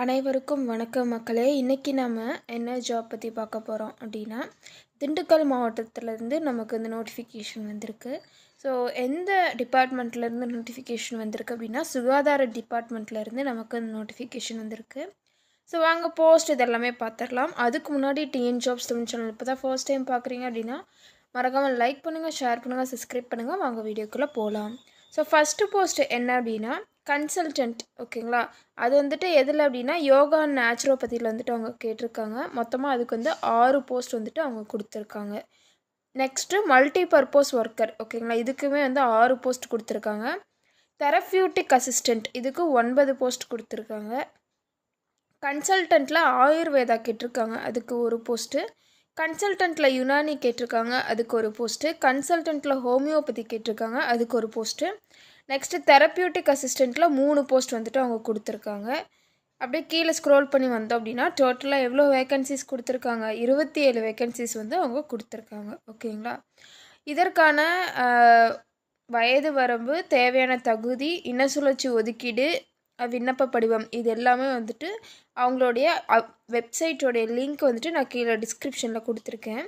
அனைவருக்கும் வணக்கம் மக்களே. இன்றைக்கி நம்ம என்ன ஜாப் பற்றி பார்க்க போகிறோம் அப்படின்னா, திண்டுக்கல் மாவட்டத்திலேருந்து நமக்கு இந்த நோட்டிஃபிகேஷன் வந்திருக்கு. ஸோ எந்த டிபார்ட்மெண்ட்லேருந்து நோட்டிஃபிகேஷன் வந்திருக்கு அப்படின்னா, சுகாதார டிபார்ட்மெண்ட்லேருந்து நமக்கு இந்த நோட்டிஃபிகேஷன் வந்திருக்கு. ஸோ வாங்க போஸ்ட் இதெல்லாமே பார்த்துடலாம். அதுக்கு முன்னாடி டிஎன் ஜாப்ஸ் தமிழ் சேனல் இப்போ தான் ஃபர்ஸ்ட் டைம் பார்க்குறீங்க அப்படின்னா மறக்காமல் லைக் பண்ணுங்கள், ஷேர் பண்ணுங்கள், சப்ஸ்கிரைப் பண்ணுங்கள். வாங்க வீடியோக்குள்ளே போகலாம். ஸோ ஃபஸ்ட்டு போஸ்ட் என்ன அப்படின்னா கன்சல்டன்ட். ஓகேங்களா, அது வந்துட்டு எதில் அப்படின்னா யோகா அண்ட் நேச்சுரோபதியில் வந்துட்டு அவங்க கேட்டிருக்காங்க. மொத்தமாக அதுக்கு வந்து 6 போஸ்ட் வந்துட்டு அவங்க கொடுத்துருக்காங்க. Next multi purpose worker. ஓகேங்களா, இதுக்குமே வந்து 6 போஸ்ட் கொடுத்துருக்காங்க. தெரப்யூட்டிக் அசிஸ்டண்ட் இதுக்கு 9 போஸ்ட் கொடுத்துருக்காங்க. கன்சல்டண்ட்டில் ஆயுர்வேதா கேட்டிருக்காங்க, அதுக்கு ஒரு போஸ்ட்டு. கன்சல்டண்ட்டில் யுனானி கேட்டிருக்காங்க, அதுக்கு ஒரு போஸ்ட்டு. கன்சல்டண்ட்டில் ஹோமியோபதி கேட்டிருக்காங்க, அதுக்கு ஒரு போஸ்ட்டு. நெக்ஸ்ட்டு தெரப்யூட்டிக் அசிஸ்டண்ட்டில் 3 போஸ்ட் வந்துட்டு அவங்க கொடுத்துருக்காங்க. அப்படியே கீழே ஸ்க்ரோல் பண்ணி வந்தோம் அப்படின்னா டோட்டலாக எவ்வளோ வேக்கன்சிஸ் கொடுத்துருக்காங்க, 27 வேக்கன்சிஸ் வந்து அவங்க கொடுத்துருக்காங்க. ஓகேங்களா, இதற்கான வயது வரம்பு, தேவையான தகுதி, இனசுழற்சி ஒதுக்கீடு, விண்ணப்ப படிவம் இது எல்லாமே வந்துட்டு அவங்களுடைய வெப்சைட்டோடைய லிங்க் வந்துட்டு நான் கீழே டிஸ்கிரிப்ஷனில் கொடுத்துருக்கேன்.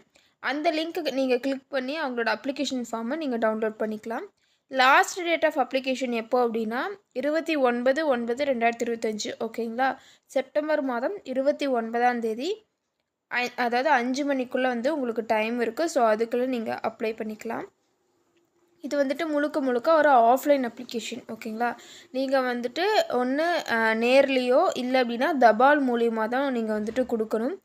அந்த லிங்க்கு நீங்கள் கிளிக் பண்ணி அவங்களோட அப்ளிகேஷன் ஃபார்மை நீங்கள் டவுன்லோட் பண்ணிக்கலாம். லாஸ்ட் டேட் ஆஃப் அப்ளிகேஷன் எப்போ அப்படின்னா 29/9/2025. ஓகேங்களா, செப்டம்பர் மாதம் 29ஆம் தேதி, அதாவது 5 மணிக்குள்ளே வந்து உங்களுக்கு டைம் இருக்குது. ஸோ அதுக்குள்ளே நீங்கள் அப்ளை பண்ணிக்கலாம். இது வந்துட்டு முழுக்க ஒரு ஆஃப்லைன் அப்ளிகேஷன். ஓகேங்களா, நீங்கள் வந்துட்டு ஒன்று நேர்லேயோ இல்லை அப்படின்னா தபால் மூலியமாக தான் நீங்கள் வந்துட்டு கொடுக்கணும்.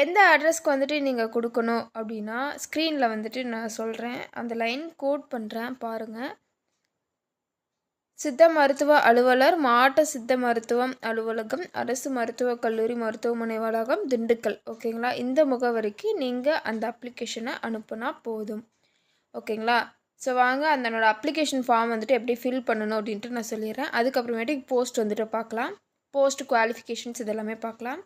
எந்த அட்ரஸ்க்கு வந்துட்டு நீங்கள் கொடுக்கணும் அப்படின்னா ஸ்க்ரீனில் வந்துட்டு நான் சொல்கிறேன், அந்த லைன் கோட் பண்ணுறேன் பாருங்கள். சித்த மருத்துவ அலுவலர், மாவட்ட சித்த மருத்துவம் அலுவலகம், அரசு மருத்துவக் கல்லூரி மருத்துவமனை வளாகம், திண்டுக்கல். ஓகேங்களா, இந்த முகவரிக்கு நீங்கள் அந்த அப்ளிகேஷனை அனுப்புனா போதும். ஓகேங்களா, ஸோ வாங்க அதனோட அப்ளிகேஷன் ஃபார்ம் வந்துட்டு எப்படி ஃபில் பண்ணணும் அப்படின்ட்டு நான் சொல்லிடுறேன். அதுக்கப்புறமேட்டுக்கு போஸ்ட் வந்துட்டு பார்க்கலாம். போஸ்ட் குவாலிஃபிகேஷன்ஸ் இதெல்லாமே பார்க்கலாம்.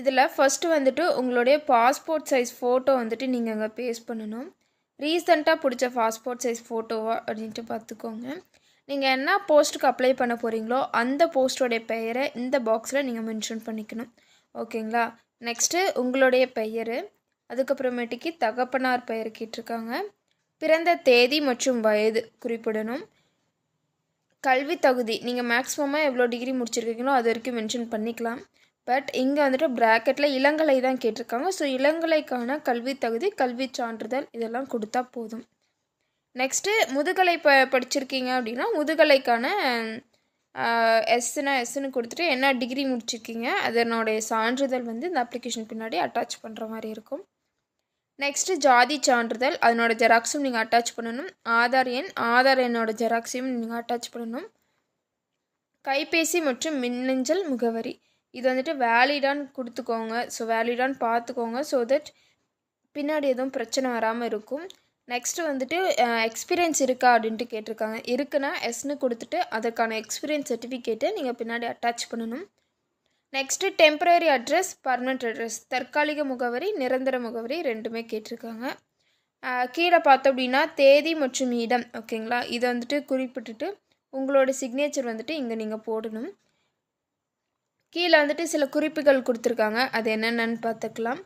இதில் ஃபஸ்ட்டு வந்துட்டு உங்களுடைய பாஸ்போர்ட் சைஸ் ஃபோட்டோ வந்துட்டு நீங்கள் அங்கே பேஸ்ட் பண்ணணும். ரீசெண்டாக பிடிச்ச பாஸ்போர்ட் சைஸ் ஃபோட்டோவா அப்படின்ட்டு பார்த்துக்கோங்க. நீங்கள் என்ன போஸ்ட்டுக்கு அப்ளை பண்ண போகிறீங்களோ அந்த போஸ்ட்டோடைய பெயரை இந்த பாக்ஸில் நீங்கள் மென்ஷன் பண்ணிக்கணும். ஓகேங்களா, நெக்ஸ்ட்டு உங்களுடைய பெயர், அதுக்கப்புறமேட்டுக்கு தகப்பனார் பெயர் கேட்டிருக்காங்க. பிறந்த தேதி மற்றும் வயது குறிப்பிடணும். கல்வி தகுதி நீங்கள் மேக்ஸிமமாக எவ்வளோ டிகிரி முடிச்சிருக்கீங்களோ அது வரைக்கும் மென்ஷன் பண்ணிக்கலாம். பட் இங்கே வந்துட்டு ப்ராக்கெட்டில் இளங்கலை தான் கேட்டிருக்காங்க. ஸோ இளங்கலைக்கான கல்வி தகுதி, கல்வி சான்றிதழ் இதெல்லாம் கொடுத்தா போதும். நெக்ஸ்ட்டு முதுகலை படிச்சிருக்கீங்க அப்படின்னா முதுகலைக்கான எஸ்ன்னு கொடுத்துட்டு என்ன டிகிரி முடிச்சிருக்கீங்க அதனுடைய சான்றிதழ் வந்து இந்த அப்ளிகேஷன் பின்னாடி அட்டாச் பண்ணுற மாதிரி இருக்கும். நெக்ஸ்ட்டு ஜாதி சான்றிதழ் அதனோட ஜெராக்ஸும் நீங்கள் அட்டாச் பண்ணணும். ஆதார் எண்ணோட ஜெராக்ஸையும் நீங்கள் அட்டாச் பண்ணணும். கைபேசி மற்றும் மின்னஞ்சல் முகவரி இது வந்துட்டு வேலிடான்னு கொடுத்துக்கோங்க. ஸோ வேலிடான்னு பார்த்துக்கோங்க, ஸோ தட் பின்னாடி எதுவும் பிரச்சனை வராமல் இருக்கும். நெக்ஸ்ட்டு வந்துட்டு எக்ஸ்பீரியன்ஸ் இருக்கா அப்படின்ட்டு கேட்டிருக்காங்க. இருக்குன்னா எஸ்ன்னு கொடுத்துட்டு அதற்கான எக்ஸ்பீரியன்ஸ் சர்டிஃபிகேட்டை நீங்கள் பின்னாடி அட்டாச் பண்ணணும். Next temporary address, permanent address, தற்காலிக முகவரி, நிரந்தர முகவரி ரெண்டுமே கேட்டிருக்காங்க. கீழே பார்த்தோம் அப்படின்னா தேதி மற்றும் இடம். ஓகேங்களா, இதை வந்துட்டு குறிப்பிட்டுட்டு உங்களோட சிக்னேச்சர் வந்துட்டு இங்கே நீங்கள் போடணும். கீழே வந்துட்டு சில குறிப்புகள் கொடுத்துருக்காங்க, அது என்னென்னு பார்த்துக்கலாம்.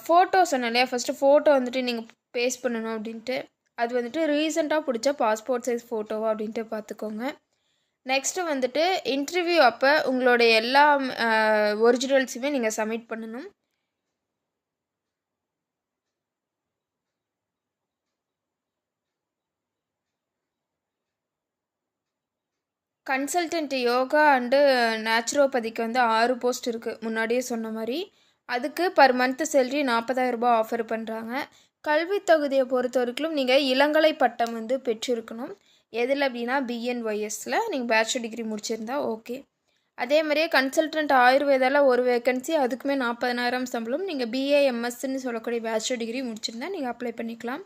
ஃபோட்டோ சொன்னேன் இல்லையா, ஃபஸ்ட்டு ஃபோட்டோ வந்துட்டு நீங்கள் பேஸ்ட் பண்ணணும் அப்படின்ட்டு. அது வந்துட்டு ரீசெண்டாக பிடிச்ச பாஸ்போர்ட் சைஸ் ஃபோட்டோவா அப்படின்ட்டு பார்த்துக்கோங்க. நெக்ஸ்ட்டு வந்துட்டு இன்டர்வியூ அப்போ உங்களுடைய எல்லா ஒரிஜினல்ஸுமே நீங்கள் சப்மிட் பண்ணணும். கன்சல்டன்ட் யோகா அண்டு நேச்சுரோபதிக்கு வந்து 6 போஸ்ட் இருக்குது முன்னாடியே சொன்ன மாதிரி. அதுக்கு பர் மந்த்து சேலரி 40,000 ரூபாய் ஆஃபர் பண்ணுறாங்க. கல்வி தகுதியை பொறுத்த வரைக்கும் நீங்கள் இளங்கலை பட்டம் வந்து பெற்றிருக்கணும். எதில் அப்படின்னா பிஎன்ஒய்எஸில் நீங்கள் பேச்சுலர் டிகிரி முடிச்சிருந்தா ஓகே. அதே மாதிரியே கன்சல்டன்ட் ஆயுர்வேதாவில் ஒரு வேக்கன்சி, அதுக்குமே 40,000 சம்பளம். நீங்கள் பிஏஎம்எஸ்ன்னு சொல்லக்கூடிய பேச்சுலர் டிகிரி முடிச்சிருந்தா நீங்கள் அப்ளை பண்ணிக்கலாம்.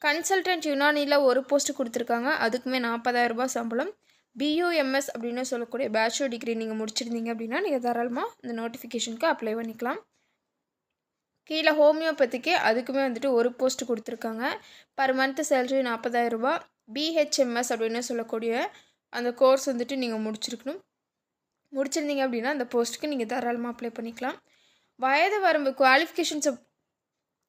கன்சல்டன்ட் யுனானியில் ஒரு போஸ்ட்டு கொடுத்துருக்காங்க, அதுக்குமே 40,000 ரூபாய் சம்பளம். பியூஎம்எஸ் அப்படின்னு சொல்லக்கூடிய பேச்சுலர் டிகிரி நீங்கள் முடிச்சிருந்தீங்க அப்படின்னா நீங்கள் தாராளமாக இந்த நோட்டிஃபிகேஷனுக்கு அப்ளை பண்ணிக்கலாம். கீழே ஹோமியோபதிக்கு அதுக்குமே வந்துட்டு ஒரு போஸ்ட் கொடுத்துருக்காங்க. பர் மந்த்து சேலரி 40,000 ரூபாய். பிஹெச்எம்எஸ் அப்படின்னு சொல்லக்கூடிய அந்த கோர்ஸ் வந்துட்டு நீங்கள் முடிச்சிருக்கணும். முடிச்சிருந்தீங்க அப்படின்னா அந்த போஸ்ட்டுக்கு நீங்கள் தாராளமாக அப்ளை பண்ணிக்கலாம். வயது வரம்பு குவாலிஃபிகேஷன்ஸை,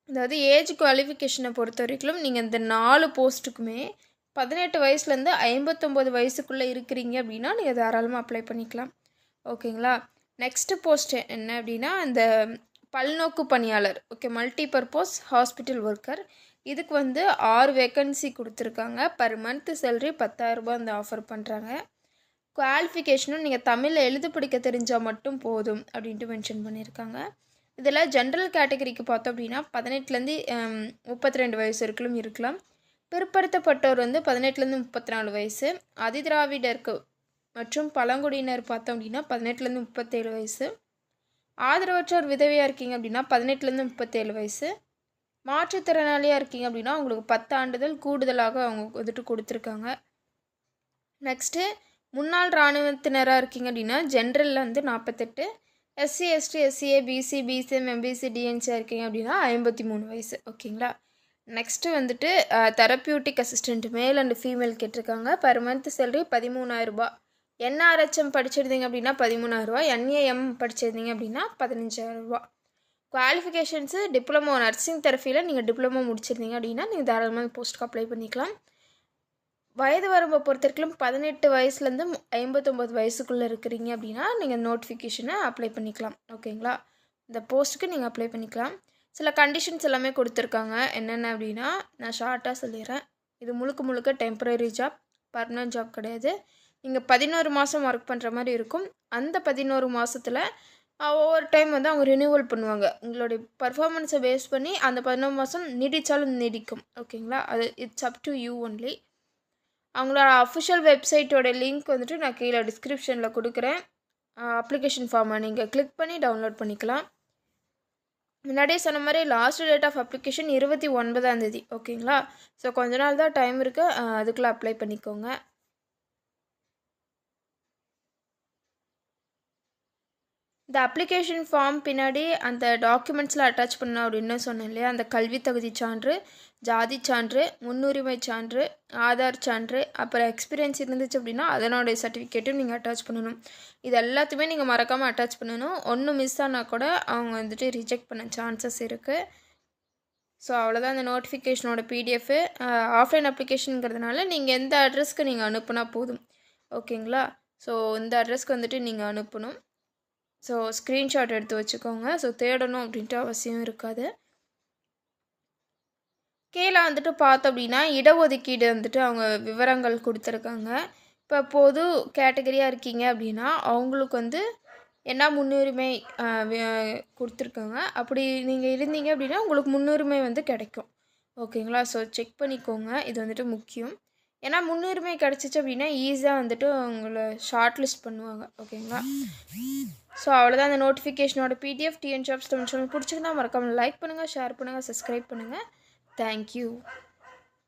அதாவது ஏஜ் குவாலிஃபிகேஷனை பொறுத்த வரைக்கும் நீங்கள் இந்த 4 போஸ்ட்டுக்குமே 18 வயசுலேருந்து 59 வயசுக்குள்ளே இருக்கிறீங்க அப்படின்னா நீங்கள் தாராளமாக அப்ளை பண்ணிக்கலாம். ஓகேங்களா. நெக்ஸ்ட்டு போஸ்ட் என்ன அப்படின்னா அந்த பல்நோக்கு பணியாளர். Okay, multipurpose hospital worker. இதுக்கு வந்து 6 வேக்கன்சி கொடுத்துருக்காங்க. பர் மந்த் சேலரி 10,000 ரூபாய் அந்த ஆஃபர் பண்ணுறாங்க. குவாலிஃபிகேஷனும் நீங்கள் தமிழில் எழுத படிக்க தெரிஞ்சால் மட்டும் போதும் அப்படின்ட்டு மென்ஷன் பண்ணியிருக்காங்க. இதில் ஜென்ரல் கேட்டகரிக்கு பார்த்தோம் அப்படின்னா 18லேருந்து 32 வயசு வரைக்கும் இருக்கலாம். பிற்படுத்தப்பட்டோர் வந்து 18லேருந்து 34 வயசு. அதிதிராவிடருக்கு மற்றும் பழங்குடியினர் பார்த்தோம் அப்படின்னா 18லேருந்து 37 வயசு. ஆதரவற்றோர் விதவையாக இருக்கீங்க அப்படின்னா 18லேருந்து 37 வயசு. மாற்றுத்திறனாளியாக இருக்கீங்க அப்படின்னா உங்களுக்கு 10 ஆண்டுகள் கூடுதலாக அவங்க வந்துட்டு கொடுத்துருக்காங்க. நெக்ஸ்ட்டு முன்னாள் இராணுவத்தினராக இருக்கீங்க அப்படின்னா ஜென்ரலில் வந்து 48, SC ST SCA BC BCM MBC டிஎன்சியாக இருக்கீங்க அப்படின்னா 53 வயசு. ஓகேங்களா. நெக்ஸ்ட்டு வந்துட்டு therapeutic assistant male and female கேட்டிருக்காங்க. பர் மந்த் சேலரி 13,000 ரூபாய். என்ஆர்ஹெச்எம் படிச்சிருந்தீங்க அப்படின்னா 13,000 ரூபாய். என்ஏஎம் படிச்சிருந்தீங்க அப்படின்னா 15,000 ரூபாய். குவாலிஃபிகேஷன்ஸு டிப்ளமோ நர்சிங் தெரப்பியில் நீங்கள் டிப்ளமோ முடிச்சிருந்தீங்க அப்படின்னா நீங்கள் தாராளமாக போஸ்ட்டுக்கு அப்ளை பண்ணிக்கலாம். வயது வரம்பை பொறுத்த வரைக்கும் 18 வயசுலேருந்து 59 வயசுக்குள்ளே இருக்கிறீங்க அப்படின்னா நீங்கள் நோட்டிஃபிகேஷனை அப்ளை பண்ணிக்கலாம். ஓகேங்களா. இந்த போஸ்ட்டுக்கு நீங்கள் அப்ளை பண்ணிக்கலாம். சில கண்டிஷன்ஸ் எல்லாமே கொடுத்துருக்காங்க. என்னென்ன அப்படின்னா நான் ஷார்ட்டாக சொல்லிடுறேன். இது முழுக்க டெம்பரரி ஜாப், பர்மனன்ட் ஜாப் கிடையாது. நீங்கள் 11 மாதம் ஒர்க் பண்ணுற மாதிரி இருக்கும். அந்த 11 மாதத்தில் ஒவ்வொரு டைம் வந்து அவங்க ரினியூவல் பண்ணுவாங்க. உங்களுடைய பர்ஃபார்மன்ஸை பேஸ் பண்ணி அந்த 11 மாதம் நீடித்தாலும் நீடிக்கும். ஓகேங்களா. அது it's up to you only. அவங்களோட அஃபிஷியல் வெப்சைட்டோட லிங்க் வந்துட்டு நான் கீழே டிஸ்கிரிப்ஷனில் கொடுக்குறேன். அப்ளிகேஷன் ஃபார்மை நீங்கள் கிளிக் பண்ணி டவுன்லோட் பண்ணிக்கலாம். முன்னாடியே சொன்ன மாதிரி லாஸ்ட் டேட் ஆஃப் அப்ளிகேஷன் 29ஆம் தேதி. ஓகேங்களா. ஸோ கொஞ்ச நாள் தான் டைம் இருக்குது. அதுக்குள்ளே அப்ளை பண்ணிக்கோங்க. இந்த அப்ளிகேஷன் ஃபார்ம் பின்னாடி அந்த டாக்குமெண்ட்ஸில் அட்டாச் பண்ணணும் அப்படின்னு சொன்னேன் இல்லையா. அந்த கல்வி தகுதி சான்று, ஜாதி சான்று, முன்னுரிமை சான்று, ஆதார் சான்று, அப்புறம் எக்ஸ்பீரியன்ஸ் இருந்துச்சு அப்படின்னா அதனுடைய சர்டிஃபிகேட்டும் நீங்கள் அட்டாச் பண்ணணும். இது எல்லாத்தையுமே நீங்கள் மறக்காமல் அட்டாச் பண்ணணும். ஒன்று மிஸ் ஆனால் கூட அவங்க வந்துட்டு ரிஜெக்ட் பண்ண சான்சஸ் இருக்குது. ஸோ அவ்வளோதான் அந்த நோட்டிஃபிகேஷனோட பிடிஎஃப். ஆஃப்லைன் அப்ளிகேஷனுங்கிறதுனால நீங்கள் எந்த அட்ரஸ்க்கு நீங்கள் அனுப்புனா போதும். ஓகேங்களா. ஸோ இந்த அட்ரஸ்க்கு வந்துட்டு நீங்கள் அனுப்பணும். ஸோ ஸ்க்ரீன்ஷாட் எடுத்து வச்சுக்கோங்க. ஸோ தேடணும் அப்படின்ட்டு அவசியம் இருக்காது. கீழே வந்துட்டு பார்த்தோம் அப்படின்னா இடஒதுக்கீடு வந்துட்டு அவங்க விவரங்கள் கொடுத்துருக்காங்க. இப்போ பொது கேட்டகரியாக இருக்கீங்க அப்படின்னா அவங்களுக்கு வந்து என்ன முன்னுரிமை கொடுத்துருக்காங்க. அப்படி நீங்கள் இருந்தீங்க அப்படின்னா உங்களுக்கு முன்னுரிமை வந்து கிடைக்கும். ஓகேங்களா. ஸோ செக் பண்ணிக்கோங்க. இது வந்துட்டு முக்கியம். ஏன்னா முன்னுரிமை கிடச்சிச்சு அப்படின்னா ஈஸியாக வந்துட்டு உங்களை ஷார்ட் லிஸ்ட் பண்ணுவாங்க. ஓகேங்களா. ஸோ அவ்வளோதான் அந்த நோட்டிஃபிகேஷனோட PDF. TN jobs Tamil channel பிடிச்சிருந்தா மறக்காமல் லைக் பண்ணுங்கள், ஷேர் பண்ணுங்கள், சப்ஸ்கிரைப் பண்ணுங்கள். தேங்க்யூ.